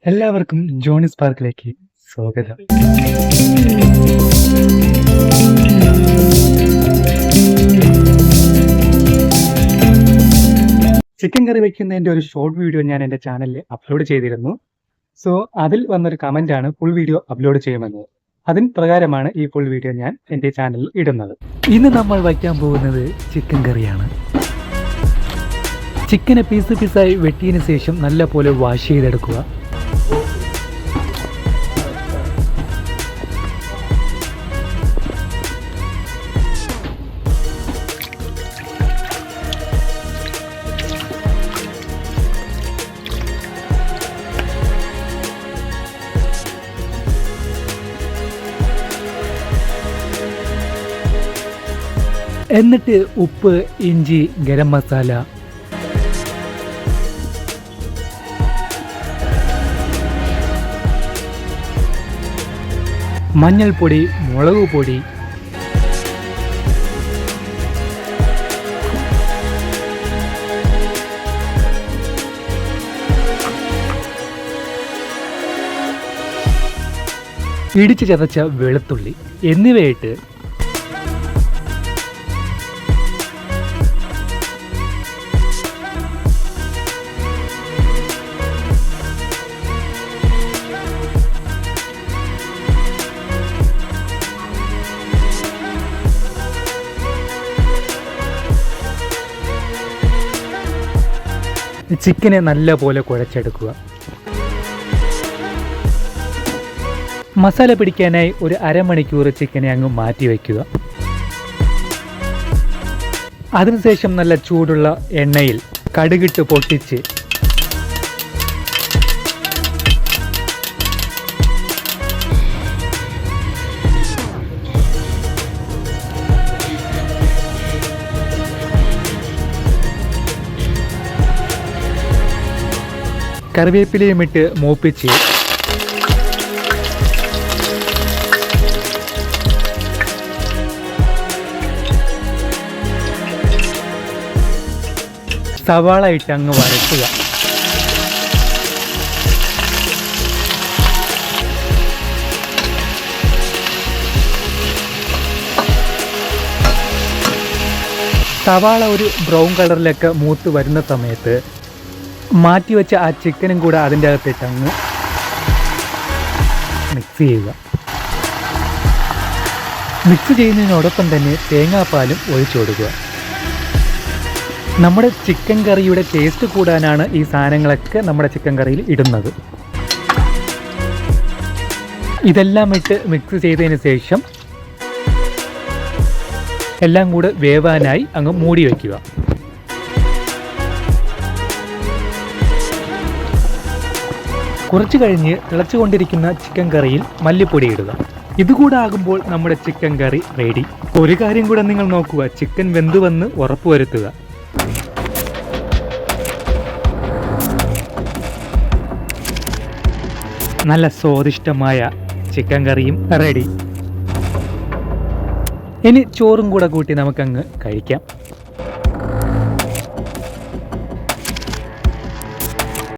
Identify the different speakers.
Speaker 1: എല്ലാവർക്കും ജോണിസ് പാർക്കിലേക്ക് സ്വാഗതം. ചിക്കൻ കറി വെക്കുന്നതിന്റെ ഒരു ഷോർട്ട് വീഡിയോ ഞാൻ എൻ്റെ ചാനലിൽ അപ്ലോഡ് ചെയ്തിരുന്നു. സോ അതിൽ വന്നൊരു കമന്റ് ആണ് ഫുൾ വീഡിയോ അപ്ലോഡ് ചെയ്യുമെന്നത്. അതിന് പ്രകാരമാണ് ഈ ഫുൾ വീഡിയോ ഞാൻ എൻ്റെ ചാനലിൽ ഇടുന്നത്. ഇന്ന് നമ്മൾ വയ്ക്കാൻ പോകുന്നത് ചിക്കൻ കറിയാണ്. ചിക്കനെ പീസ് പീസായി വെട്ടിയതിന് ശേഷം നല്ല പോലെ വാഷ് ചെയ്തെടുക്കുക. എന്നിട്ട് ഉപ്പ്, ഇഞ്ചി, ഗരം മസാല, മഞ്ഞൾപ്പൊടി, മുളക് പൊടി, ഇടിച്ചു ചതച്ച വെളുത്തുള്ളി എന്നിവയിട്ട് ചിക്കനെ നല്ല പോലെ കുഴച്ചെടുക്കുക. മസാല പിടിക്കാനായി ഒരു അരമണിക്കൂർ ചിക്കനെ അങ്ങ് മാറ്റി വയ്ക്കുക. അതിനുശേഷം നല്ല ചൂടുള്ള എണ്ണയിൽ കടുകിട്ട് പൊട്ടിച്ച് കറിവേപ്പിലയും ഇട്ട് മൂപ്പിച്ച് സവാള ഇട്ട് അങ്ങ് വരട്ടുക. സവാള ഒരു ബ്രൗൺ കളറിലൊക്കെ മൂത്ത് വരുന്ന സമയത്ത് മാറ്റിവെച്ച ആ ചിക്കനും കൂടെ അതിൻ്റെ അകത്തിട്ട് അങ്ങ് മിക്സ് ചെയ്യുക. മിക്സ് ചെയ്യുന്നതിനോടൊപ്പം തന്നെ തേങ്ങാപ്പാലും ഒഴിച്ചു കൊടുക്കുക. നമ്മുടെ ചിക്കൻ കറിയുടെ ടേസ്റ്റ് കൂടാനാണ് ഈ സാധനങ്ങളൊക്കെ നമ്മുടെ ചിക്കൻ കറിയിൽ ഇടുന്നത്. ഇതെല്ലാം ഇട്ട് മിക്സ് ചെയ്തതിന് ശേഷം എല്ലാം കൂടെ വേവാനായി അങ്ങ് മൂടി വയ്ക്കുക. കുറച്ച് കഴിഞ്ഞ് തിളച്ചുകൊണ്ടിരിക്കുന്ന ചിക്കൻ കറിയിൽ മല്ലിപ്പൊടി ഇടുക. ഇതുകൂടെ ആകുമ്പോൾ നമ്മുടെ ചിക്കൻ കറി റെഡി. ഒരു കാര്യം കൂടെ നിങ്ങൾ നോക്കുക, ചിക്കൻ വെന്ത് വന്ന് ഉറപ്പുവരുത്തുക. നല്ല സ്വാദിഷ്ടമായ ചിക്കൻ കറിയും റെഡി. ഇനി ചോറും കൂടെ കൂട്ടി നമുക്കങ്ങ് കഴിക്കാം.